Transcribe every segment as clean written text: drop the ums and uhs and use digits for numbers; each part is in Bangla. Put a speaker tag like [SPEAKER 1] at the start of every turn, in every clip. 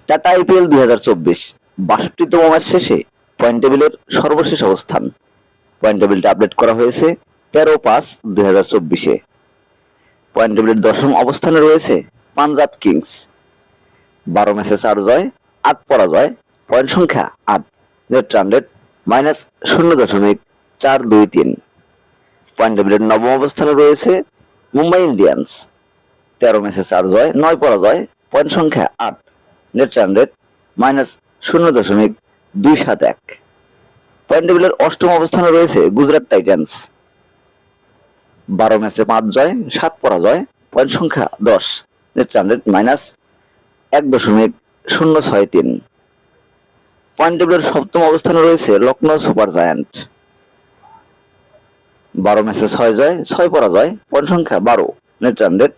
[SPEAKER 1] টাটা আইপিএল 2024 62তম ম্যাচ শেষে পয়েন্ট টেবিলের সর্বশেষ অবস্থান। পয়েন্ট টেবিলটা আপডেট করা হয়েছে 13/5/2024-এ। পয়েন্ট টেবিলের দশম অবস্থানে রয়েছে পাঞ্জাব কিংস। 12 ম্যাচে 4 জয়, 8 পরাজয়, পয়েন্ট সংখ্যা 8, নেট রান রেট -0.423। পয়েন্ট টেবিলের নবম অবস্থানে রয়েছে মুম্বাই ইন্ডিয়ান্স। 13 ম্যাচে 4 জয়, 9 পরাজয়, পয়েন্ট সংখ্যা 8, নেট রান রেট -0.271। পয়েন্ট টেবিলের অষ্টম অবস্থানে রয়েছে গুজরাট টাইটান্স। 12 ম্যাচে 5 জয়, 7 পরাজয়, পয়েন্ট সংখ্যা 10, নেট রান রেট -1.063। পয়েন্ট টেবিলের সপ্তম অবস্থানে রয়েছে লখনৌ সুপার জায়ান্ট। 12 ম্যাচে 6 জয়, 6 পরাজয়, পয়েন্ট সংখ্যা 12, নেট রান রেট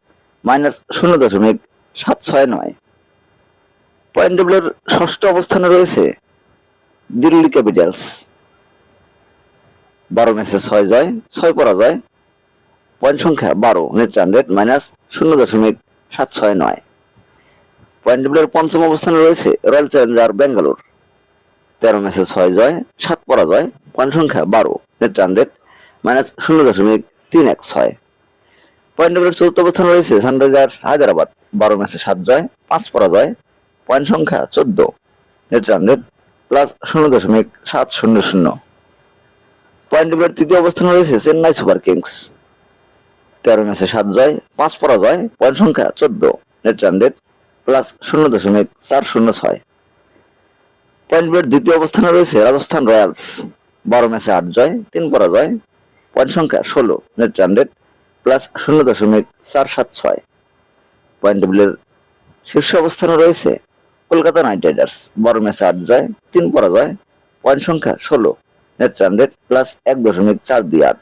[SPEAKER 1] -0.769। পয়েন্ট টেবিলের ষষ্ঠ অবস্থানে রয়েছে দিল্লি ক্যাপিটালস। 12 ম্যাচে 6 জয়, 6 পরাজয়, পয়েন্ট সংখ্যা 12, নেট রান রেট -0.769। পয়েন্ট টেবিলের পঞ্চম অবস্থানে রয়েছে রয়্যাল চ্যালেঞ্জার বেঙ্গালোর। 13 ম্যাচে 6 জয়, 7 পরাজয়, পয়েন্ট সংখ্যা 12, নেট রান রেট -0.316। পয়েন্ট টেবিলের চতুর্থ অবস্থানে রয়েছে সানরাইজার্স হায়দ্রাবাদ। 12 ম্যাচে 7 জয়, 5 পরাজয়, পয়েন্ট সংখ্যা 14, নেট রান রেট +0.700। পয়েন্ট টেবিলের তৃতীয় অবস্থানে রয়েছে চেন্নাই সুপার কিংস। 13 ম্যাচে 7 জয়, 5 পরাজয়, পয়েন্ট সংখ্যা 14, নেট রান রেট +0.406। পয়েন্ট টেবিলের দ্বিতীয় অবস্থানে রয়েছে রাজস্থান রয়্যালস। 12 ম্যাচে 8 জয়, 3 পরাজয়, পয়েন্ট সংখ্যা 16, নেট রান রেট +0.476। পয়েন্ট টেবিলের শীর্ষ অবস্থানে রয়েছে কলকাতা নাইট রাইডার্স। 12 ম্যাচে 8 জয়, 3 পরাজয়, পয়েন্ট সংখ্যা 16, নেট রান রেট +1.428।